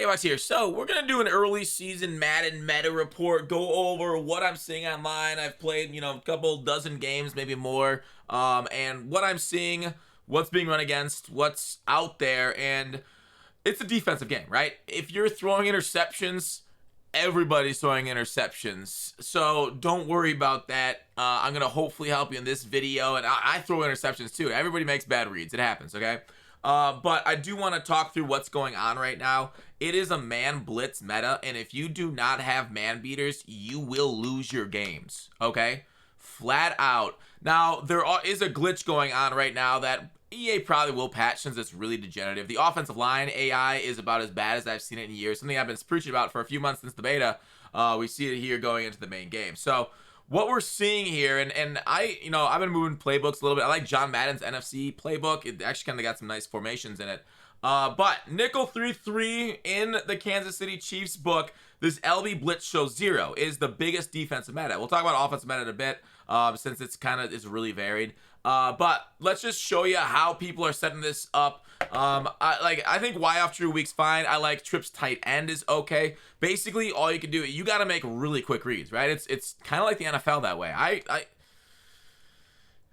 Hey, Max here. So we're gonna do an early season Madden meta report. Go over what I'm seeing online. I've played, a couple dozen games, maybe more, and what I'm seeing, what's being run against, what's out there, and it's a defensive game, right? If you're throwing interceptions, everybody's throwing interceptions, so don't worry about that. I'm gonna hopefully help you in this video, and I throw interceptions too. Everybody makes bad reads. It happens, okay? But I do want to talk through what's going on right now. It is a man blitz meta, and if you do not have man beaters, you will lose your games, okay? Flat out. Now, is a glitch going on right now that EA probably will patch since it's really degenerative. The offensive line AI is about as bad as I've seen it in years. Something I've been preaching about for a few months since the beta. We see it here going into the main game. So what we're seeing here, and I've been moving playbooks a little bit. I like John Madden's NFC playbook. It actually kind of got some nice formations in it. But nickel 3-3 in the Kansas City Chiefs book, this LB blitz shows 0 is the biggest defensive meta. We'll talk about offensive meta in a bit, since it's really varied. But let's just show you how people are setting this up. I think Y off true week's fine. I like trips tight end is okay. Basically, all you can do, you got to make really quick reads, right? It's kind of like the NFL that way. I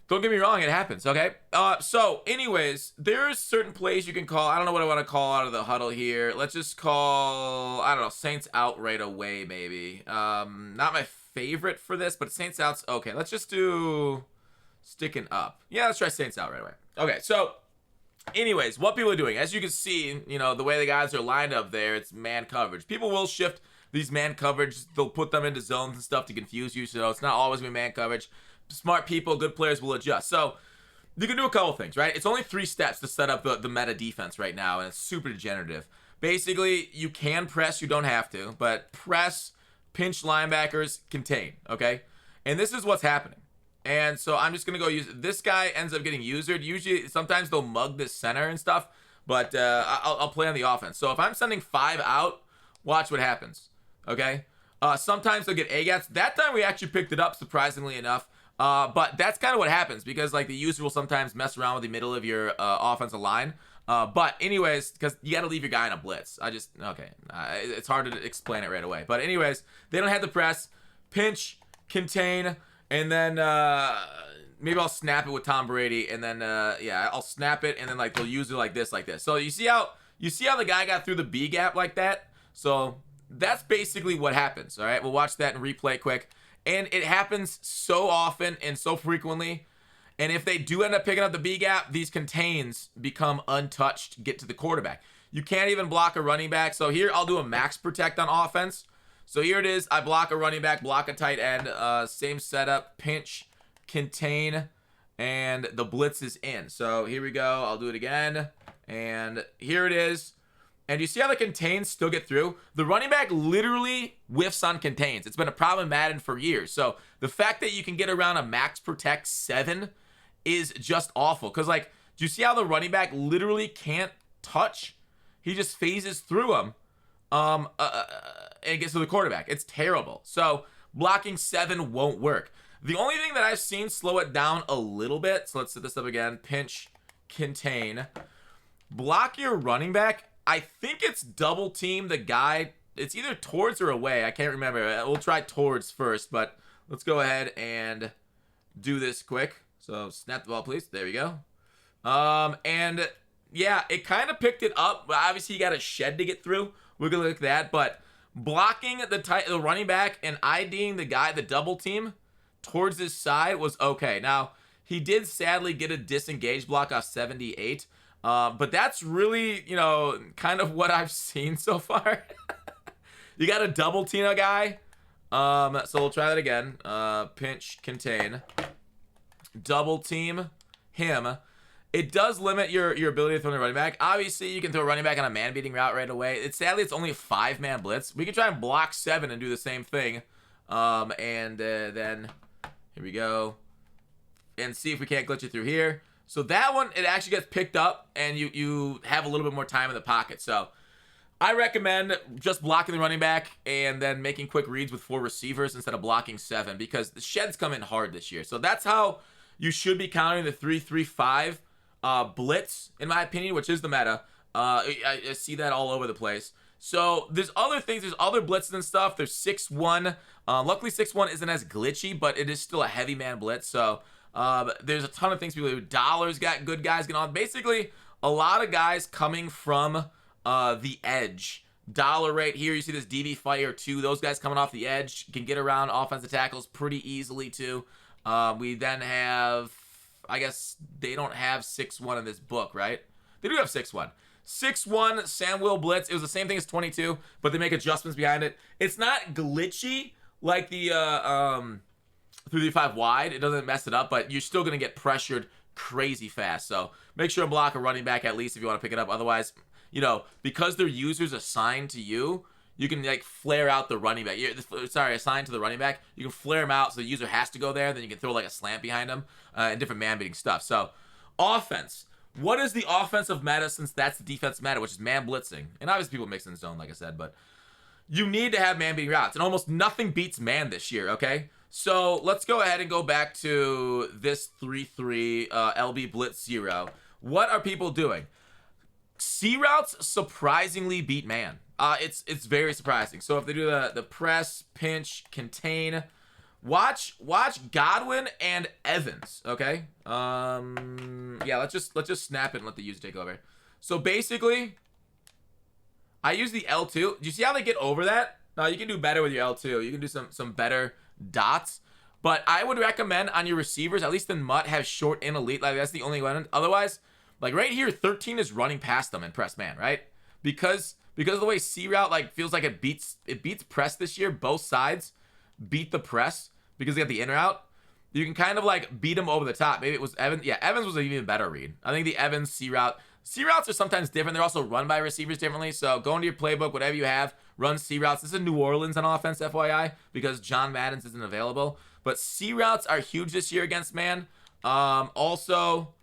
don't get me wrong, it happens, okay? So anyways, there's certain plays you can call. I don't know what I want to call out of the huddle here. Let's just call, I don't know, Saints out right away, maybe. Not my favorite for this, but Saints out's okay. Let's just do sticking up. Yeah, let's try Saints out right away. Okay, so anyways, what people are doing, as you can see, the way the guys are lined up there, it's man coverage. People will shift these man coverage. They'll put them into zones and stuff to confuse you, so it's not always going to be man coverage. Smart people, good players will adjust. So you can do a couple things, right? It's only 3 steps to set up the meta defense right now, and it's super degenerative. Basically, you can press, you don't have to, but press, pinch linebackers, contain, okay? And this is what's happening. And so I'm just going to go use, this guy ends up getting usered. Usually, sometimes they'll mug this center and stuff, but I'll play on the offense. So if I'm sending 5 out, watch what happens, okay? Sometimes they'll get AGATs. That time we actually picked it up, surprisingly enough. But that's kind of what happens because like the user will sometimes mess around with the middle of your offensive line. But anyways, because you got to leave your guy in a blitz. It's hard to explain it right away. But anyways, they don't have the press, pinch, contain, and then maybe I'll snap it with Tom Brady, and then I'll snap it, and then like they'll use it like this. So you see how the guy got through the B gap like that? So that's basically what happens. All right, we'll watch that and replay quick. And it happens so often and so frequently. And if they do end up picking up the B gap, these contains become untouched, get to the quarterback. You can't even block a running back. So here I'll do a max protect on offense. So here it is. I block a running back, block a tight end. Same setup, pinch, contain, and the blitz is in. So here we go. I'll do it again. And here it is. And you see how the contains still get through? The running back literally whiffs on contains. It's been a problem in Madden for years. So the fact that you can get around a max protect 7 is just awful. Because, like, do you see how the running back literally can't touch? He just phases through him and gets to the quarterback. It's terrible. So blocking 7 won't work. The only thing that I've seen slow it down a little bit, so let's set this up again. Pinch, contain. Block your running back. I think it's double team the guy. It's either towards or away. I can't remember. We'll try towards first, but let's go ahead and do this quick. So snap the ball, please. There we go. And yeah, it kind of picked it up. But obviously, you got a shed to get through. We're going to look at that. But blocking the running back and IDing the guy, the double team, towards his side was okay. Now, he did sadly get a disengaged block off 78. But that's really, kind of what I've seen so far. You got a double team a guy. So we'll try that again. Pinch, contain. Double team him. It does limit your ability to throw the running back. Obviously, you can throw a running back on a man-beating route right away. Sadly, it's only a 5-man blitz. We can try and block 7 and do the same thing. Then here we go. And see if we can't glitch it through here. So that one, it actually gets picked up, and you have a little bit more time in the pocket. So I recommend just blocking the running back and then making quick reads with 4 receivers instead of blocking 7 because the sheds come in hard this year. So that's how you should be countering the 3-3-5 blitz, in my opinion, which is the meta. I see that all over the place. So there's other things. There's other blitzes and stuff. There's 6-1. Luckily 6-1 isn't as glitchy, but it is still a heavy man blitz. So there's a ton of things people do. Dollars got good guys getting on. Basically, a lot of guys coming from the edge. Dollar right here, you see this DB Fire 2. Those guys coming off the edge can get around offensive tackles pretty easily too. We then have, I guess they don't have 6-1 in this book, right? They do have 6-1. 6-1 Sam Will Blitz. It was the same thing as 22, but they make adjustments behind it. It's not glitchy like the 335 wide. It doesn't mess it up, but you're still going to get pressured crazy fast. So make sure to block a running back at least if you want to pick it up. Otherwise, you know, because their users assigned to you, you can like flare out the running back. Assigned to the running back. You can flare them out so the user has to go there. Then you can throw like a slant behind them and different man beating stuff. So offense. What is the offensive meta since that's the defense meta, which is man blitzing? And obviously people mix in zone, like I said, but you need to have man beating routes. And almost nothing beats man this year, okay? So let's go ahead and go back to this 3-3 LB Blitz 0. What are people doing? C routes surprisingly beat man. It's very surprising. So if they do the press, pinch, contain, watch Godwin and Evans, okay? Yeah, let's just snap it and let the user take over. So basically, I use the L2. Do you see how they get over that? No, you can do better with your L2. You can do some better dots. But I would recommend on your receivers, at least in MUT, have short and elite. Like that's the only one. Otherwise, like right here, 13 is running past them in press man, right? Because of the way C route like feels like it beats press this year. Both sides beat the press because they got the in route. You can kind of like beat them over the top. Maybe it was Evans. Yeah, Evans was an even better read. I think the Evans C routes are sometimes different. They're also run by receivers differently. So go into your playbook, whatever you have, run C routes. This is New Orleans on offense, FYI, because John Madden's isn't available. But C routes are huge this year against man. Also,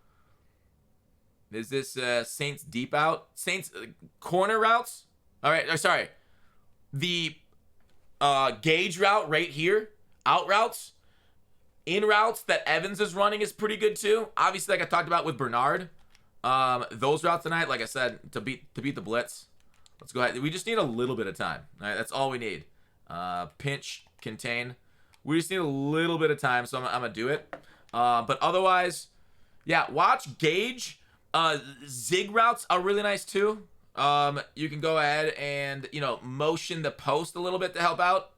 is this Saints deep out? Saints corner routes? All right, sorry. The gauge route right here, out routes, in routes that Evans is running is pretty good too. Obviously, like I talked about with Bernard, those routes tonight, like I said, to beat the blitz. Let's go ahead. We just need a little bit of time. All right, that's all we need. Pinch, contain. We just need a little bit of time, so I'm gonna do it. But otherwise, yeah, watch gauge. Zig routes are really nice too. You can go ahead and, you know, motion the post a little bit to help out.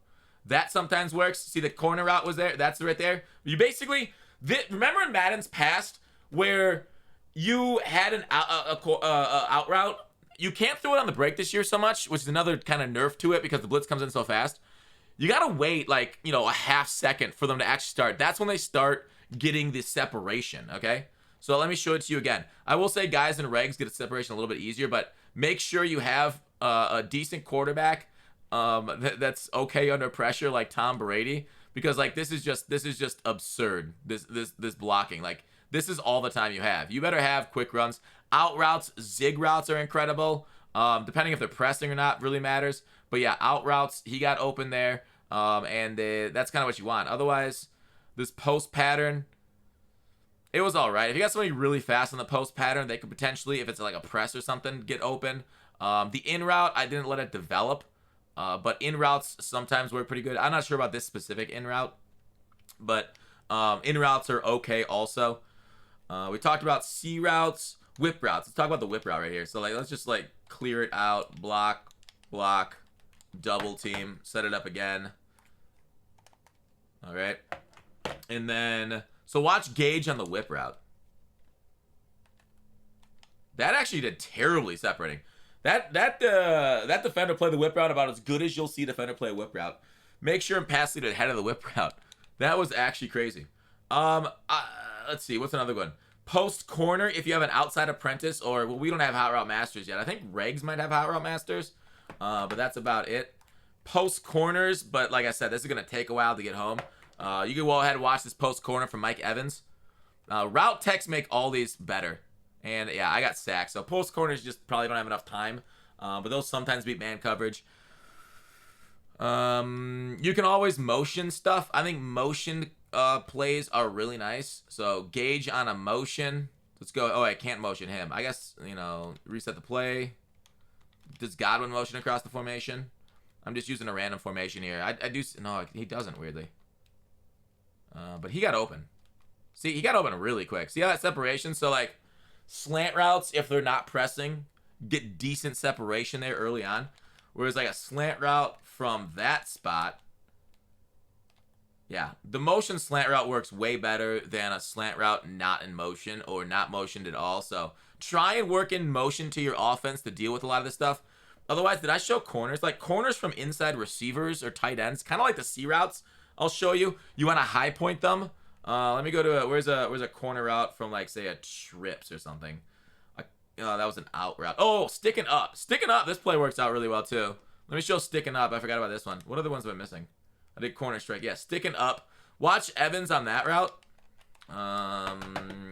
That sometimes works. See the corner route was there? That's right there. You basically, remember in Madden's past where you had an out route? You can't throw it on the break this year so much, which is another kind of nerf to it because the blitz comes in so fast. You got to wait like, you know, a half second for them to actually start. That's when they start getting the separation, okay? So let me show it to you again. I will say guys in regs get a separation a little bit easier, but make sure you have a decent quarterback that's okay under pressure, like Tom Brady, because like this is just absurd. This blocking, like this is all the time you have. You better have quick runs, out routes, zig routes are incredible. Depending if they're pressing or not, really matters. But yeah, out routes, he got open there, and that's kind of what you want. Otherwise, this post pattern, it was all right. If you got somebody really fast on the post pattern, they could potentially, if it's like a press or something, get open. The in route, I didn't let it develop. But in routes sometimes work pretty good. I'm not sure about this specific in route, but in routes are okay also. We talked about C routes, whip routes. Let's talk about the whip route right here. So like, let's just like clear it out, block, double team, set it up again. All right. And then, so watch gauge on the whip route. That actually did terribly separating. That defender played the whip route about as good as you'll see a defender play a whip route. Make sure and pass it ahead of the whip route. That was actually crazy. Let's see, what's another one? Post corner, if you have an outside apprentice, or well, we don't have hot route masters yet. I think Regs might have hot route masters, but that's about it. Post corners, but like I said, this is gonna take a while to get home. You can go ahead and watch this post corner from Mike Evans. Route techs make all these better. And yeah, I got sacked. So post corners just probably don't have enough time. But those sometimes beat man coverage. You can always motion stuff. I think motion plays are really nice. So gauge on a motion. Let's go. Oh, I can't motion him. I guess, you know, reset the play. Does Godwin motion across the formation? I'm just using a random formation here. I do... No, he doesn't, weirdly. But he got open. See, he got open really quick. See how that separation? So, like, slant routes, if they're not pressing, get decent separation there early on. Whereas, like, a slant route from that spot... Yeah, the motion slant route works way better than a slant route not in motion or not motioned at all. So try and work in motion to your offense to deal with a lot of this stuff. Otherwise, did I show corners? Like corners from inside receivers or tight ends, kind of like the C routes. I'll show you. You want to high point them. Let me go to where's a corner route from like say a trips or something. That was an out route. Oh, sticking up. Sticking up. This play works out really well too. Let me show sticking up. I forgot about this one. What are the ones I'm missing? I did corner strike. Yeah, sticking up. Watch Evans on that route.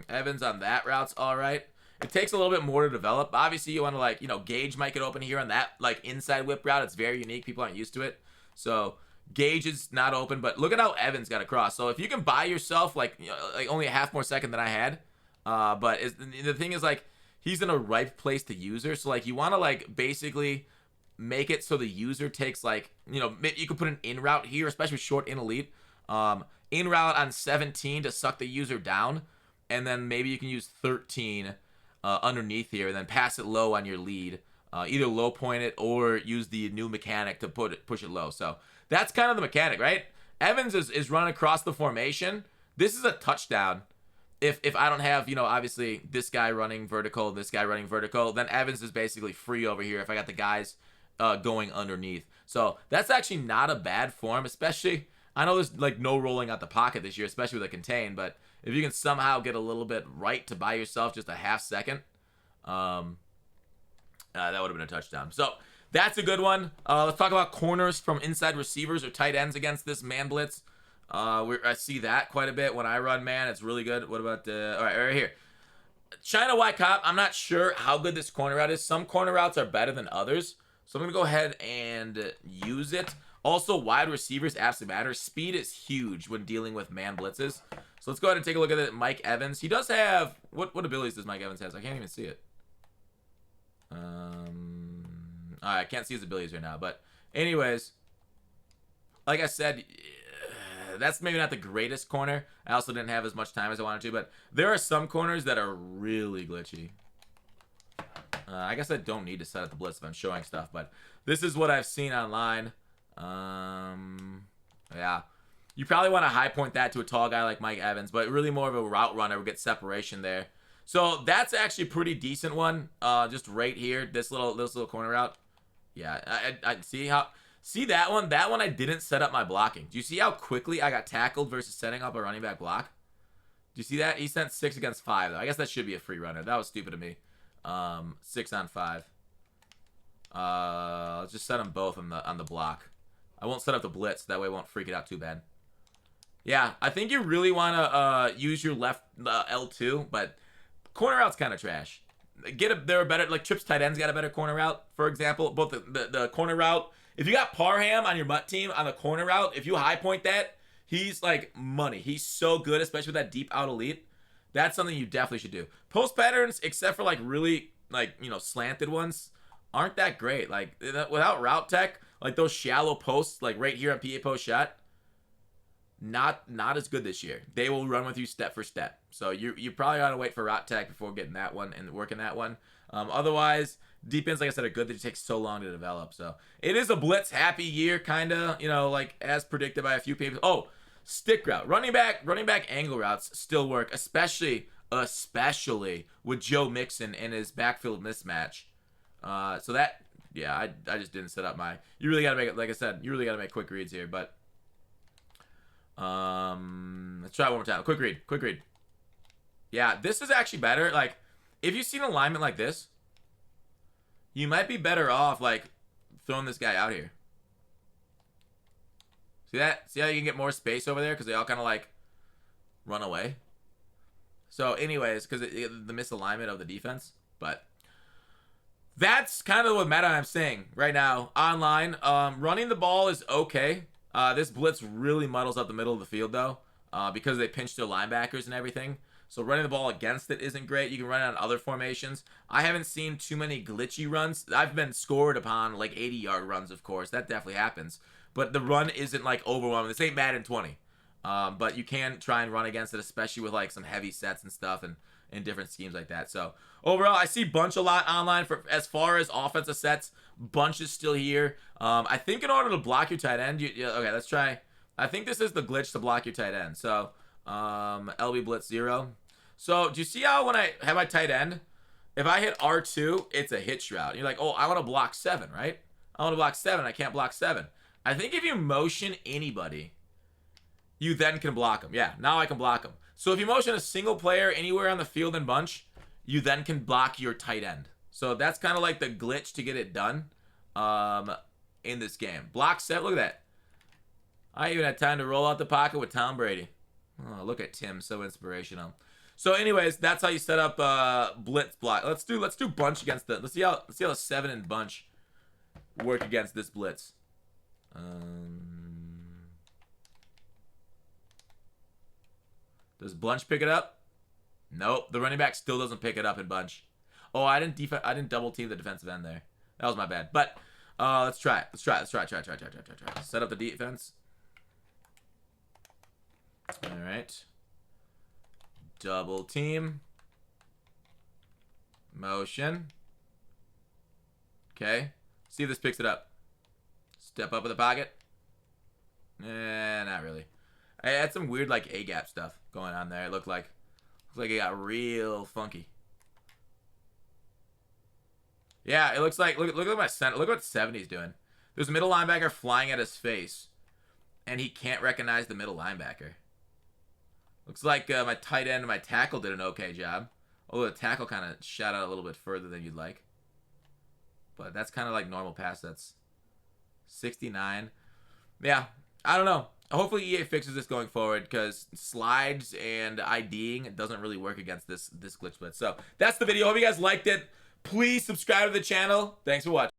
Evans on that route's all right. It takes a little bit more to develop. Obviously, you want to, like, you know, Gage might get open here on that, like, inside whip route. It's very unique. People aren't used to it. So, Gage is not open, but look at how Evans got across. So, if you can buy yourself, like, you know, like only a half more second than I had, but the thing is, like, he's in a ripe place to user. So, like, you want to, like, basically make it so the user takes, like, you know, you could put an in route here, especially short in elite. In route on 17 to suck the user down, and then maybe you can use 13 underneath here, and then pass it low on your lead. Either low point it or use the new mechanic to push it low. So that's kind of the mechanic, right? Evans is running across the formation. This is a touchdown. If I don't have, you know, obviously this guy running vertical, this guy running vertical, then Evans is basically free over here if I got the guys going underneath. So that's actually not a bad form, especially, I know there's like no rolling out the pocket this year, especially with a contain, but if you can somehow get a little bit right to buy yourself just a half second, that would have been a touchdown. So that's a good one. Let's talk about corners from inside receivers or tight ends against this man blitz. I see that quite a bit when I run man. It's really good. What about all right here? China White Cop. I'm not sure how good this corner route is. Some corner routes are better than others. So I'm going to go ahead and use it. Also, wide receivers absolutely matter. Speed is huge when dealing with man blitzes. So let's go ahead and take a look at it. Mike Evans. He does have... What abilities does Mike Evans have? I can't even see it. I can't see his abilities right now. But anyways, like I said, that's maybe not the greatest corner. I also didn't have as much time as I wanted to. But there are some corners that are really glitchy. I guess I don't need to set up the blitz if I'm showing stuff, but this is what I've seen online. Yeah. You probably want to high point that to a tall guy like Mike Evans, but really more of a route runner would get separation there. So that's actually a pretty decent one. Just right here, this little corner route. Yeah, I see that one. That one I didn't set up my blocking. Do you see how quickly I got tackled versus setting up a running back block? Do you see that? He sent 6 against 5 though. I guess that should be a free runner. That was stupid of me. 6 on 5. Let's just set them both on the block. I won't set up the blitz. That way it won't freak it out too bad. Yeah, I think you really want to use your left L2, but corner route's kind of trash. There are better, like Trips tight ends got a better corner route, for example. Both the corner route. If you got Parham on your Mutt team on the corner route, if you high point that, he's like money. He's so good, especially with that deep out elite. That's something you definitely should do. Post patterns, except for like really like, you know, slanted ones, aren't that great. Like without route tech, like those shallow posts, like right here on PA post shot, not as good this year. They will run with you step for step. So you probably ought to wait for route tech before getting that one and working that one. Otherwise, deep ends, like I said, are good. They just take so long to develop. So it is a blitz happy year, kind of, you know, like as predicted by a few people. Oh, stick route, running back angle routes still work, especially with Joe Mixon and his backfield mismatch. So that, yeah, I just didn't set up my. You really gotta make it, like I said, you really gotta make quick reads here. But let's try it one more time. Quick read. Yeah, this is actually better. Like, if you see an alignment like this, you might be better off like throwing this guy out here. See that? See how you can get more space over there because they all kind of like run away. So anyways, because the misalignment of the defense. But that's kind of what meta I'm saying right now online. Running the ball is okay. This blitz really muddles up the middle of the field though, because they pinch their linebackers and everything. So running the ball against it isn't great. You can run it on other formations. I haven't seen too many glitchy runs. I've been scored upon like 80-yard runs, of course. That definitely happens. But the run isn't like overwhelming. This ain't Madden 20. But you can try and run against it, especially with like some heavy sets and stuff and different schemes like that. So overall, I see Bunch a lot online for as far as offensive sets. Bunch is still here. I think in order to block your tight end, okay, let's try. I think this is the glitch to block your tight end. So LB Blitz 0. So do you see how when I have my tight end, if I hit R2, it's a hit shroud. You're like, oh, I want to block 7, right? I want to block 7. I can't block 7. I think if you motion anybody, you then can block them. Yeah, now I can block them. So if you motion a single player anywhere on the field in Bunch, you then can block your tight end. So that's kind of like the glitch to get it done in this game. Block 7. Look at that. I even had time to roll out the pocket with Tom Brady. Oh, look at Tim. So inspirational. So anyways, that's how you set up Blitz block. Let's do Bunch against the... Let's see how the 7 and Bunch work against this Blitz. Does Bunch pick it up? Nope. The running back still doesn't pick it up in Bunch. Oh, I didn't double team the defensive end there. That was my bad. But let's try it. Let's try. Set up the defense. All right. Double team. Motion. Okay. See if this picks it up. Step up in the pocket. Not really. I had some weird like A-gap stuff going on there. It looked like it got real funky. Yeah, it looks like look at my center. Look what 70's doing. There's a middle linebacker flying at his face, and he can't recognize the middle linebacker. Looks like my tight end and my tackle did an okay job. Although the tackle kind of shot out a little bit further than you'd like. But that's kind of like normal pass sets. 69. Yeah, I don't know. Hopefully EA fixes this going forward because slides and IDing doesn't really work against this glitch blitz. So that's the video. Hope you guys liked it. Please subscribe to the channel. Thanks for watching.